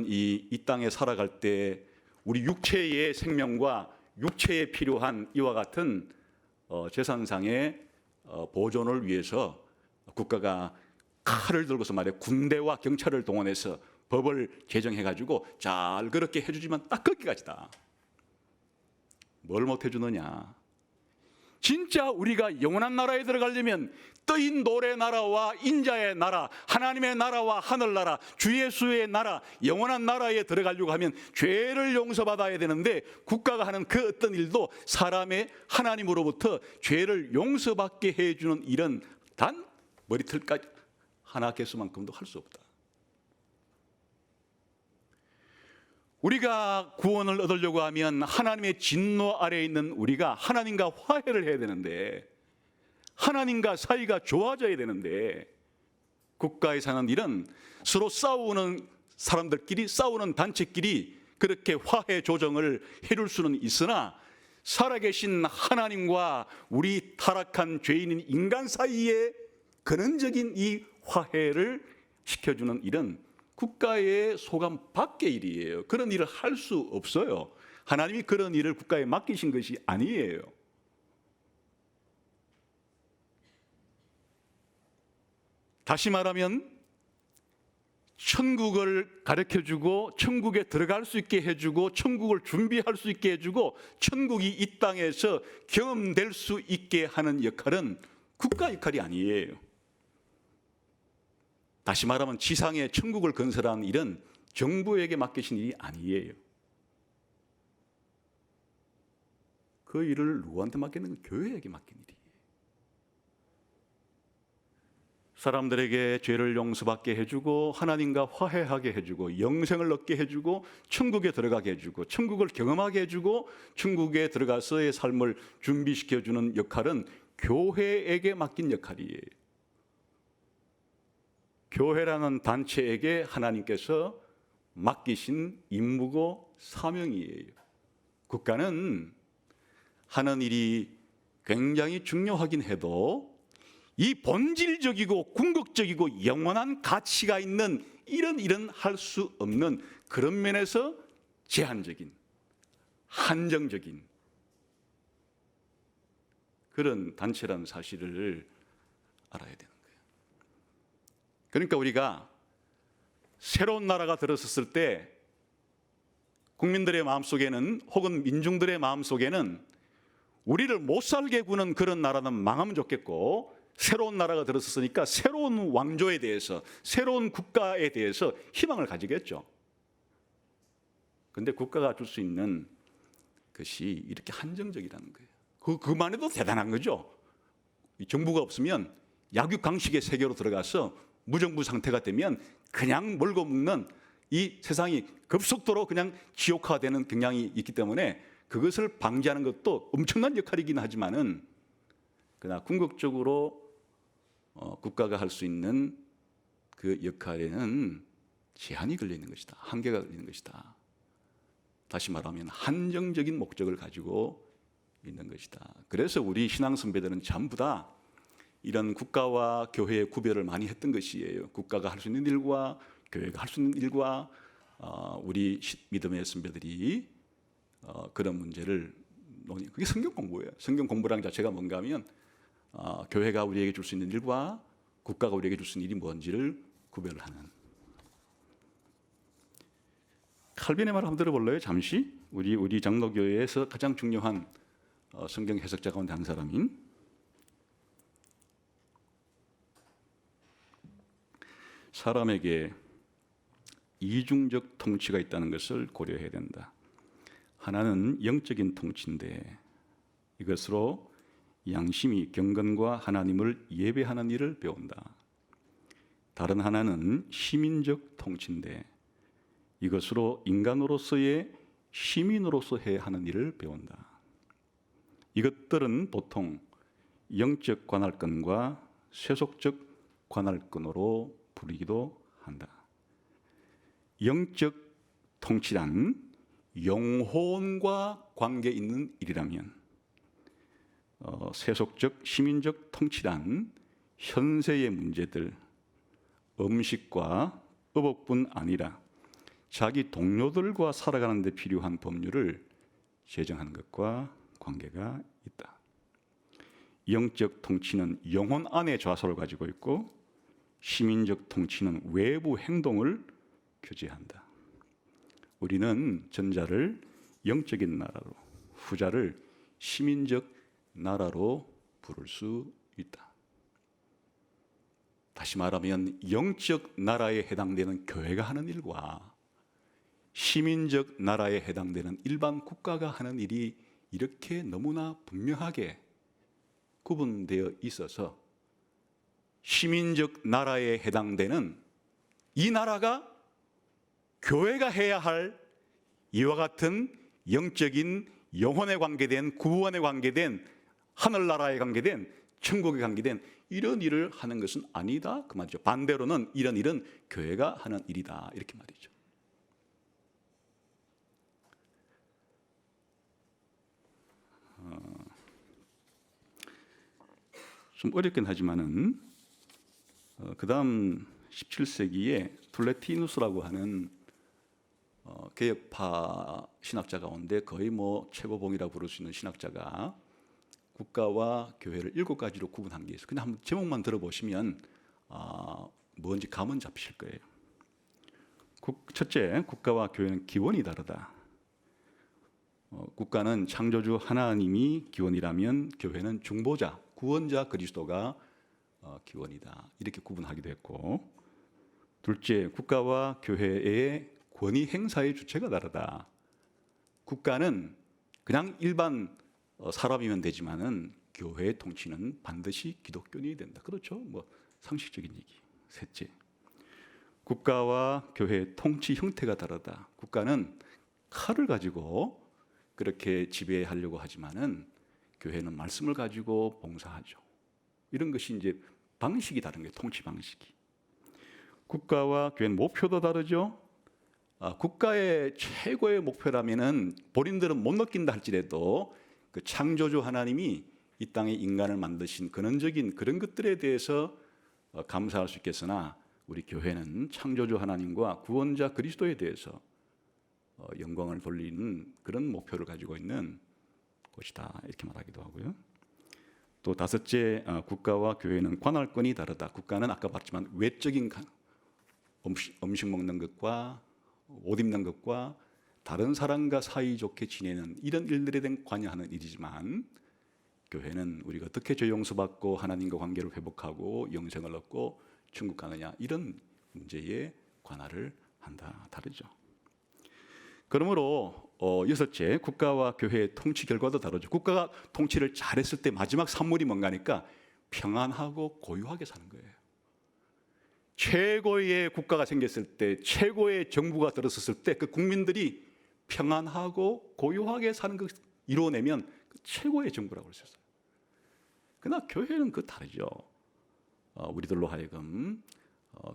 이 땅에 살아갈 때 우리 육체의 생명과 육체에 필요한 이와 같은 재산상의 보존을 위해서 국가가 칼을 들고서 말해 군대와 경찰을 동원해서 법을 제정해가지고 잘 그렇게 해주지만 딱 거기까지다. 뭘 못 해주느냐? 진짜 우리가 영원한 나라에 들어가려면 뜨인 돌의 나라와 인자의 나라, 하나님의 나라와 하늘나라, 주 예수의 나라, 영원한 나라에 들어가려고 하면 죄를 용서받아야 되는데 국가가 하는 그 어떤 일도 사람의 하나님으로부터 죄를 용서받게 해주는 일은 단 머리털까지 하나 개수만큼도 할 수 없다. 우리가 구원을 얻으려고 하면 하나님의 진노 아래에 있는 우리가 하나님과 화해를 해야 되는데, 하나님과 사이가 좋아져야 되는데, 국가에 사는 일은 서로 싸우는 사람들끼리, 싸우는 단체끼리 그렇게 화해 조정을 해줄 수는 있으나 살아계신 하나님과 우리 타락한 죄인인 인간 사이에 근원적인 이 화해를 시켜주는 일은 국가의 소관 밖의 일이에요. 그런 일을 할 수 없어요. 하나님이 그런 일을 국가에 맡기신 것이 아니에요. 다시 말하면 천국을 가르쳐주고 천국에 들어갈 수 있게 해주고 천국을 준비할 수 있게 해주고 천국이 이 땅에서 경험될 수 있게 하는 역할은 국가 역할이 아니에요. 다시 말하면 지상에 천국을 건설하는 일은 정부에게 맡기신 일이 아니에요. 그 일을 누구한테 맡기는 건 교회에게 맡긴 일이에요. 사람들에게 죄를 용서받게 해주고 하나님과 화해하게 해주고 영생을 얻게 해주고 천국에 들어가게 해주고 천국을 경험하게 해주고 천국에 들어가서의 삶을 준비시켜주는 역할은 교회에게 맡긴 역할이에요. 교회라는 단체에게 하나님께서 맡기신 임무고 사명이에요. 국가는 하는 일이 굉장히 중요하긴 해도 이 본질적이고 궁극적이고 영원한 가치가 있는 이런 일은 할 수 없는 그런 면에서 제한적인, 한정적인 그런 단체라는 사실을 알아야 되는 거예요. 그러니까 우리가 새로운 나라가 들어섰을 때 국민들의 마음속에는 혹은 민중들의 마음속에는 우리를 못 살게 구는 그런 나라는 망하면 좋겠고 새로운 나라가 들어섰으니까 새로운 왕조에 대해서 새로운 국가에 대해서 희망을 가지겠죠. 그런데 국가가 줄 수 있는 것이 이렇게 한정적이라는 거예요. 그만 해도 대단한 거죠. 정부가 없으면 약육강식의 세계로 들어가서 무정부 상태가 되면 그냥 몰고 묶는 이 세상이 급속도로 그냥 지옥화되는 경향이 있기 때문에 그것을 방지하는 것도 엄청난 역할이긴 하지만은 그러나 궁극적으로 국가가 할 수 있는 그 역할에는 제한이 걸려 있는 것이다. 한계가 걸려 있는 것이다. 다시 말하면 한정적인 목적을 가지고 있는 것이다. 그래서 우리 신앙 선배들은 전부 다 이런 국가와 교회의 구별을 많이 했던 것이에요. 국가가 할 수 있는 일과 교회가 할 수 있는 일과 우리 믿음의 선배들이 그런 문제를 논의. 그게 성경 공부예요. 성경 공부라는 자체가 뭔가 하면 교회가 우리에게 줄 수 있는 일과 국가가 우리에게 줄 수 있는 일이 뭔지를 구별하는. 칼빈의 말 한번 들어볼래요? 잠시. 우리 장로교회에서 가장 중요한 성경 해석자 가운데 한 사람인 사람에게 이중적 통치가 있다는 것을 고려해야 된다. 하나는 영적인 통치인데 이것으로 양심이 경건과 하나님을 예배하는 일을 배운다. 다른 하나는 시민적 통치인데 이것으로 인간으로서의 시민으로서 해야 하는 일을 배운다. 이것들은 보통 영적 관할권과 세속적 관할권으로 부르기도 한다. 영적 통치란 영혼과 관계 있는 일이라면 세속적 시민적 통치란 현세의 문제들, 음식과 의복뿐 아니라 자기 동료들과 살아가는 데 필요한 법률을 제정하는 것과 관계가 있다. 영적 통치는 영혼 안에 좌소를 가지고 있고 시민적 통치는 외부 행동을 규제한다. 우리는 전자를 영적인 나라로, 후자를 시민적 나라로 부를 수 있다. 다시 말하면 영적 나라에 해당되는 교회가 하는 일과 시민적 나라에 해당되는 일반 국가가 하는 일이 이렇게 너무나 분명하게 구분되어 있어서 시민적 나라에 해당되는 이 나라가 교회가 해야 할 이와 같은 영적인 영혼에 관계된 구원에 관계된 하늘나라에 관계된 천국에 관계된 이런 일을 하는 것은 아니다 그 말이죠. 반대로는 이런 일은 교회가 하는 일이다 이렇게 말이죠. 좀 어렵긴 하지만은 그 다음 17세기에 플래티누스라고 하는 개혁파 신학자 가운데 거의 뭐 최고봉이라고 부를 수 있는 신학자가 국가와 교회를 7가지로 구분한 게 있어요. 그냥 한번 제목만 들어보시면 뭔지 감은 잡히실 거예요. 첫째, 국가와 교회는 기원이 다르다. 국가는 창조주 하나님이 기원이라면 교회는 중보자, 구원자 그리스도가 기원이다. 이렇게 구분하기도 했고, 둘째, 국가와 교회의 권위 행사의 주체가 다르다. 국가는 그냥 일반 사람이면 되지만은 교회의 통치는 반드시 기독교인이 된다. 그렇죠? 뭐 상식적인 얘기. 셋째, 국가와 교회의 통치 형태가 다르다. 국가는 칼을 가지고 그렇게 지배하려고 하지만은 교회는 말씀을 가지고 봉사하죠. 이런 것이 이제 방식이 다른 거예요. 통치 방식이. 국가와 교회는 목표도 다르죠. 국가의 최고의 목표라면은 본인들은 못 느낀다 할지라도 그 창조주 하나님이 이 땅에 인간을 만드신 근원적인 그런 것들에 대해서 감사할 수 있겠으나 우리 교회는 창조주 하나님과 구원자 그리스도에 대해서 영광을 돌리는 그런 목표를 가지고 있는 곳이다 이렇게 말하기도 하고요. 또 다섯째, 국가와 교회는 관할권이 다르다. 국가는 아까 봤지만 외적인 음식 먹는 것과 옷 입는 것과 다른 사람과 사이좋게 지내는 이런 일들에 대한 관여하는 일이지만 교회는 우리가 어떻게 죄 용서받고 하나님과 관계를 회복하고 영생을 얻고 천국 가느냐 이런 문제에 관할을 한다. 다르죠. 그러므로 여섯째, 국가와 교회의 통치 결과도 다르죠. 국가가 통치를 잘했을 때 마지막 산물이 뭔가니까 평안하고 고요하게 사는 거예요. 최고의 국가가 생겼을 때, 최고의 정부가 들어섰을 때 그 국민들이 평안하고 고요하게 사는 것 이루어내면 그 최고의 정부라고 할 수 있어요. 그러나 교회는 그 다르죠. 우리들로 하여금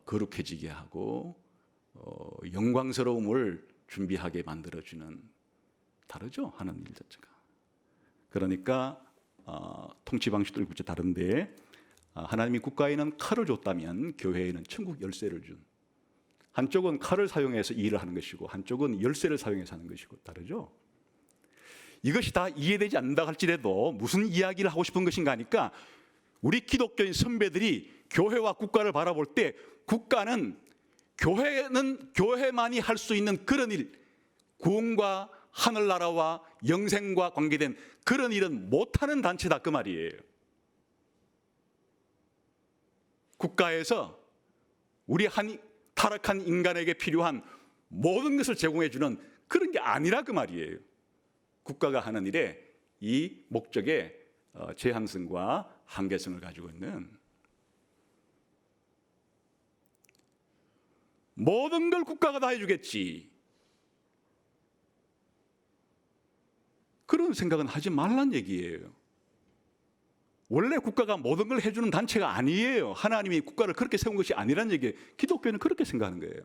거룩해지게 하고 영광스러움을 준비하게 만들어주는, 다르죠, 하는 일 자체가. 그러니까 통치 방식도 일체 다른데 하나님이 국가에는 칼을 줬다면 교회에는 천국 열쇠를 준, 한쪽은 칼을 사용해서 일을 하는 것이고 한쪽은 열쇠를 사용해서 하는 것이고 다르죠. 이것이 다 이해되지 않는다 할지라도 무슨 이야기를 하고 싶은 것인가 하니까 우리 기독교인 선배들이 교회와 국가를 바라볼 때 교회는 교회만이 할 수 있는 그런 일, 구원과 하늘나라와 영생과 관계된 그런 일은 못하는 단체다 그 말이에요. 국가에서 우리 타락한 인간에게 필요한 모든 것을 제공해 주는 그런 게 아니라 그 말이에요. 국가가 하는 일에 이 목적의 제한성과 한계성을 가지고 있는, 모든 걸 국가가 다 해주겠지, 그런 생각은 하지 말란 얘기예요. 원래 국가가 모든 걸 해주는 단체가 아니에요. 하나님이 국가를 그렇게 세운 것이 아니란 얘기예요. 기독교는 그렇게 생각하는 거예요.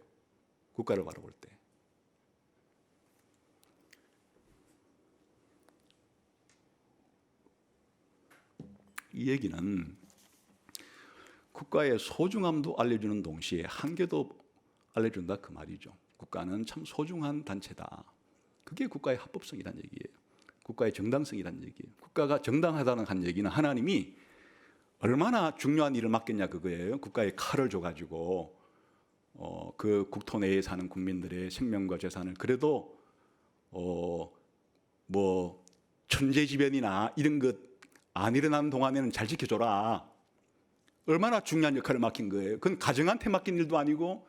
국가를 바라볼 때. 이 얘기는 국가의 소중함도 알려주는 동시에 한계도 알려준다 그 말이죠. 국가는 참 소중한 단체다. 그게 국가의 합법성이란 얘기예요. 국가의 정당성이란 얘기예요. 국가가 정당하다는 한 얘기는 하나님이 얼마나 중요한 일을 맡겼냐 그거예요. 국가에 칼을 줘가지고 그 국토 내에 사는 국민들의 생명과 재산을 그래도 뭐 천재지변이나 이런 것 안 일어나는 동안에는 잘 지켜줘라. 얼마나 중요한 역할을 맡긴 거예요. 그건 가정한테 맡긴 일도 아니고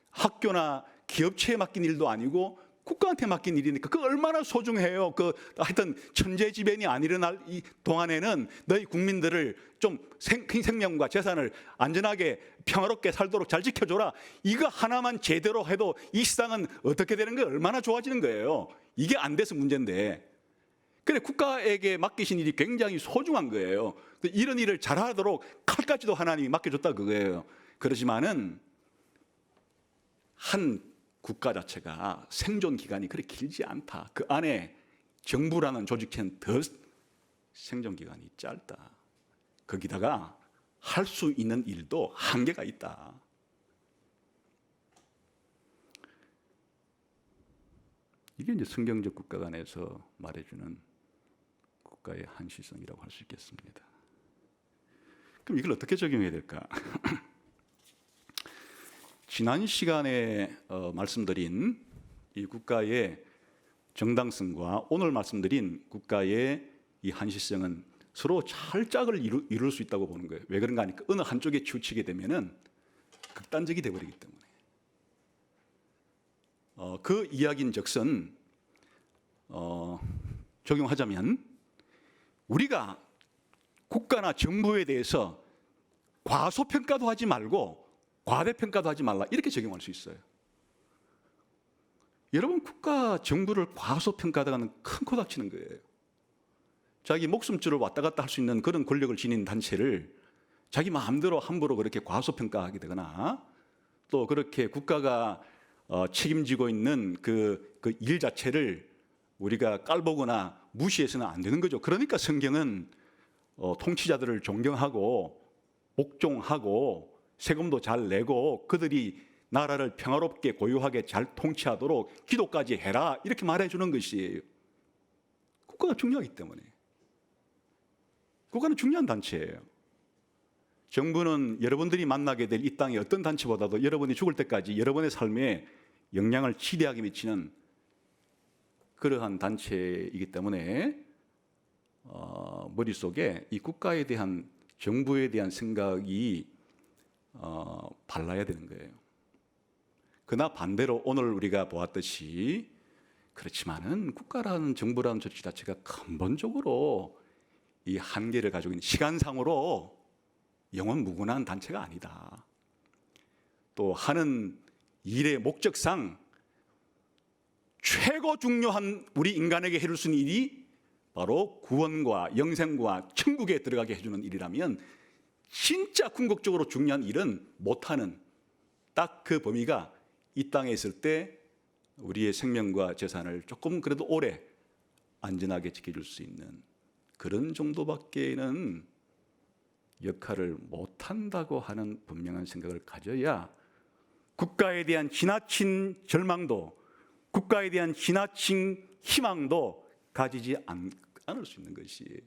학교나 기업체에 맡긴 일도 아니고 국가한테 맡긴 일이니까 그 얼마나 소중해요. 하여튼 천재지변이 안 일어날 이 동안에는 너희 국민들을 좀 생명과 재산을 안전하게 평화롭게 살도록 잘 지켜줘라. 이거 하나만 제대로 해도 이 세상은 어떻게 되는 거예요? 얼마나 좋아지는 거예요. 이게 안 돼서 문제인데. 그래, 국가에게 맡기신 일이 굉장히 소중한 거예요. 이런 일을 잘하도록 칼까지도 하나님이 맡겨줬다 그거예요. 그렇지만은 한 국가 자체가 생존 기간이 그렇게 길지 않다. 그 안에 정부라는 조직체는 더 생존 기간이 짧다. 거기다가 할 수 있는 일도 한계가 있다. 이게 이제 성경적 국가 간에서 말해주는 국가의 한시성이라고 할 수 있겠습니다. 그럼 이걸 어떻게 적용해야 될까? 지난 시간에 말씀드린 이 국가의 정당성과 오늘 말씀드린 국가의 이 한시성은 서로 잘 짝을 이룰 수 있다고 보는 거예요. 왜 그런가 하니까 어느 한쪽에 치우치게 되면은 극단적이 되어버리기 때문에. 그 이야기인즉슨 적용하자면 우리가 국가나 정부에 대해서 과소평가도 하지 말고 과대평가도 하지 말라 이렇게 적용할 수 있어요. 여러분, 국가 정부를 과소평가하다가는 큰 코 다치는 거예요. 자기 목숨줄을 왔다 갔다 할 수 있는 그런 권력을 지닌 단체를 자기 마음대로 함부로 그렇게 과소평가하게 되거나 또 그렇게 국가가 책임지고 있는 그 일 자체를 우리가 깔보거나 무시해서는 안 되는 거죠. 그러니까 성경은 통치자들을 존경하고 복종하고 세금도 잘 내고 그들이 나라를 평화롭게 고요하게 잘 통치하도록 기도까지 해라 이렇게 말해주는 것이에요. 국가가 중요하기 때문에. 국가는 중요한 단체예요. 정부는 여러분들이 만나게 될 이 땅의 어떤 단체보다도 여러분이 죽을 때까지 여러분의 삶에 영향을 지대하게 미치는 그러한 단체이기 때문에 머릿속에 이 국가에 대한 정부에 대한 생각이 발라야 되는 거예요. 그러나 반대로 오늘 우리가 보았듯이 그렇지만은 국가라는 정부라는 조직 자체가 근본적으로 이 한계를 가지고 있는 시간상으로 영원 무궁한 단체가 아니다. 또 하는 일의 목적상 최고 중요한 우리 인간에게 해줄 수 있는 일이 바로 구원과 영생과 천국에 들어가게 해주는 일이라면 진짜 궁극적으로 중요한 일은 못하는 딱 그 범위가 이 땅에 있을 때 우리의 생명과 재산을 조금 그래도 오래 안전하게 지켜줄 수 있는 그런 정도밖에는 역할을 못한다고 하는 분명한 생각을 가져야 국가에 대한 지나친 절망도, 국가에 대한 지나친 희망도 가지지 않을 수 있는 것이에요.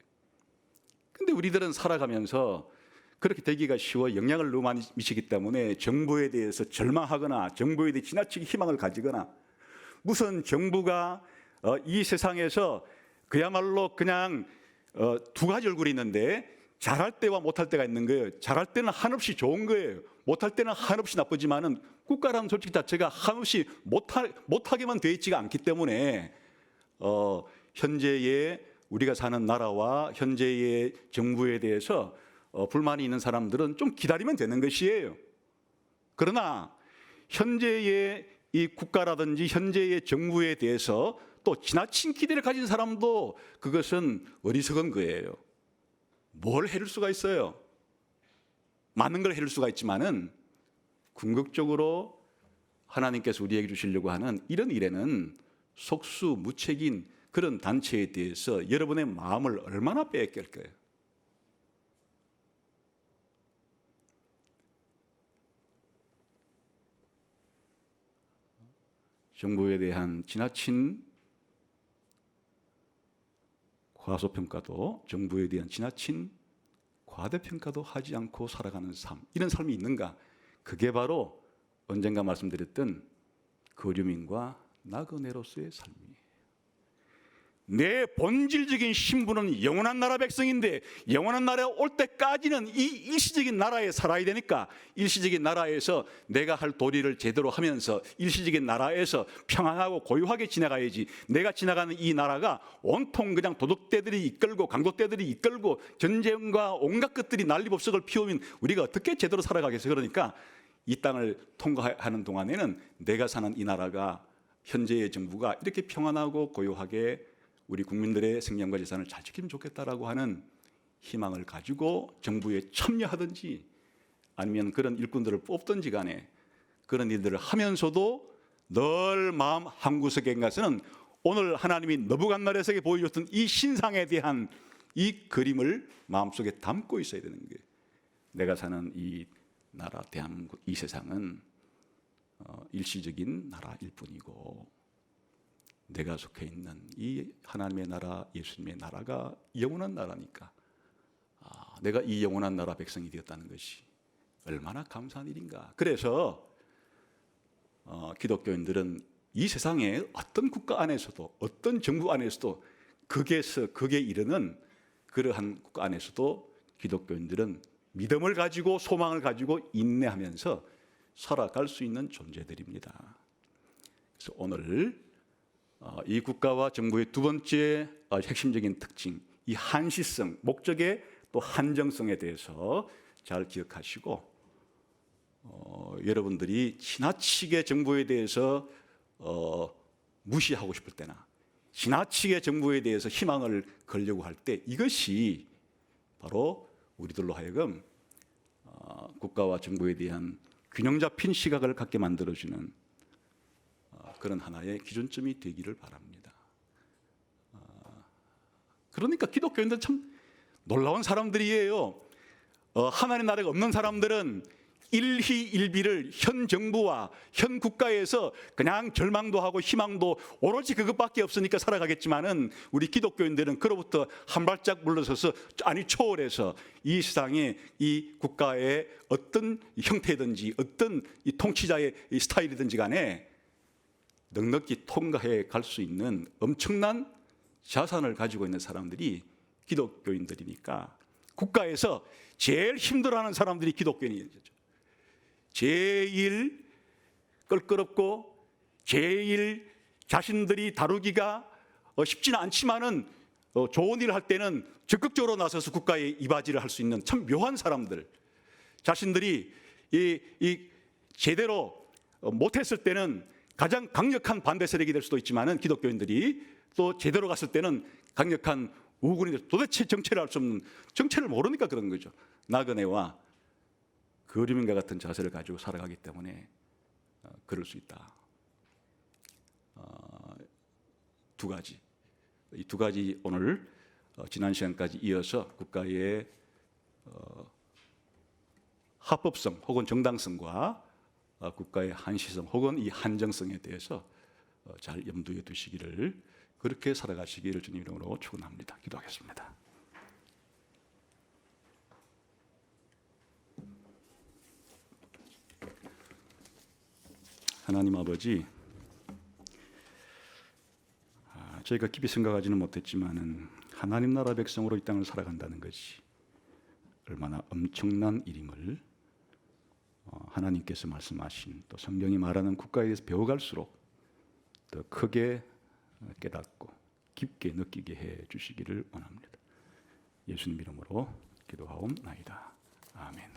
근데 우리들은 살아가면서 그렇게 되기가 쉬워 영향을 너무 많이 미치기 때문에 정부에 대해서 절망하거나 정부에 대해 지나치게 희망을 가지거나 무슨 정부가 이 세상에서 그야말로 그냥 두 가지 얼굴이 있는데 잘할 때와 못할 때가 있는 거예요. 잘할 때는 한없이 좋은 거예요. 못할 때는 한없이 나쁘지만은 국가라는 조직 자체가 한없이 못하게만 되어 있지가 않기 때문에 현재의 우리가 사는 나라와 현재의 정부에 대해서 불만이 있는 사람들은 좀 기다리면 되는 것이에요. 그러나 현재의 이 국가라든지 현재의 정부에 대해서 또 지나친 기대를 가진 사람도 그것은 어리석은 거예요. 뭘 해줄 수가 있어요? 많은 걸 해줄 수가 있지만은 궁극적으로 하나님께서 우리에게 주시려고 하는 이런 일에는 속수무책인 그런 단체에 대해서 여러분의 마음을 얼마나 빼앗길까요? 정부에 대한 지나친 과소평가도 정부에 대한 지나친 과대평가도 하지 않고 살아가는 삶, 이런 삶이 있는가? 그게 바로 언젠가 말씀드렸던 거류민과 나그네로서의 삶이에요. 내 본질적인 신분은 영원한 나라 백성인데 영원한 나라에 올 때까지는 이 일시적인 나라에 살아야 되니까 일시적인 나라에서 내가 할 도리를 제대로 하면서 일시적인 나라에서 평안하고 고요하게 지나가야지. 내가 지나가는 이 나라가 온통 그냥 도둑떼들이 이끌고 강도떼들이 이끌고 전쟁과 온갖 것들이 난리법석을 피우면 우리가 어떻게 제대로 살아가겠어요? 그러니까 이 땅을 통과하는 동안에는 내가 사는 이 나라가 현재의 정부가 이렇게 평안하고 고요하게 우리 국민들의 생명과 재산을 잘 지키면 좋겠다라고 하는 희망을 가지고 정부에 참여하든지 아니면 그런 일꾼들을 뽑든지 간에 그런 일들을 하면서도 늘 마음 한구석에 가서는 오늘 하나님이 너부갓네살에게 보여줬던 이 신상에 대한 이 그림을 마음속에 담고 있어야 되는 거예요. 내가 사는 이 나라 대한민국 이 세상은 일시적인 나라일 뿐이고 내가 속해 있는 이 하나님의 나라, 예수님의 나라가 영원한 나라니까 내가 이 영원한 나라 백성이 되었다는 것이 얼마나 감사한 일인가. 그래서 기독교인들은 이 세상에 어떤 국가 안에서도 어떤 정부 안에서도 극에 이르는 그러한 국가 안에서도 기독교인들은 믿음을 가지고 소망을 가지고 인내하면서 살아갈 수 있는 존재들입니다. 그래서 오늘 이 국가와 정부의 두 번째 핵심적인 특징, 이 한시성, 목적의 또 한정성에 대해서 잘 기억하시고 여러분들이 지나치게 정부에 대해서 무시하고 싶을 때나 지나치게 정부에 대해서 희망을 걸려고 할 때 이것이 바로 우리들로 하여금 국가와 정부에 대한 균형 잡힌 시각을 갖게 만들어주는 그런 하나의 기준점이 되기를 바랍니다. 그러니까 기독교인들 참 놀라운 사람들이에요. 하나님 나라가 없는 사람들은 일희일비를 현 정부와 현 국가에서 그냥 절망도 하고 희망도 오로지 그것밖에 없으니까 살아가겠지만은 우리 기독교인들은 그로부터 한 발짝 물러서서 아니 초월해서 이 세상에 이 국가의 어떤 형태든지 어떤 이 통치자의 이 스타일이든지 간에 넉넉히 통과해 갈 수 있는 엄청난 자산을 가지고 있는 사람들이 기독교인들이니까 국가에서 제일 힘들어하는 사람들이 기독교인이죠. 제일 껄끄럽고 제일 자신들이 다루기가 쉽지는 않지만은 좋은 일을 할 때는 적극적으로 나서서 국가에 이바지를 할 수 있는 참 묘한 사람들, 자신들이 이 제대로 못했을 때는 가장 강력한 반대 세력이 될 수도 있지만은 기독교인들이 또 제대로 갔을 때는 강력한 우군이 될, 도대체 정체를 알 수 없는, 정체를 모르니까 그런 거죠. 나그네와 그림인과 같은 자세를 가지고 살아가기 때문에 그럴 수 있다. 두 가지, 이 두 가지 오늘 지난 시간까지 이어서 국가의 합법성 혹은 정당성과 국가의 한시성 혹은 이 한정성에 대해서 잘 염두에 두시기를, 그렇게 살아가시기를 주님 이름으로 축원합니다. 기도하겠습니다. 하나님 아버지, 저희가 깊이 생각하지는 못했지만은 하나님 나라 백성으로 이 땅을 살아간다는 것이 얼마나 엄청난 일임을 하나님께서 말씀하신, 또 성경이 말하는 국가에 대해서 배워갈수록 더 크게 깨닫고 깊게 느끼게 해 주시기를 원합니다. 예수님 이름으로 기도하옵나이다. 아멘.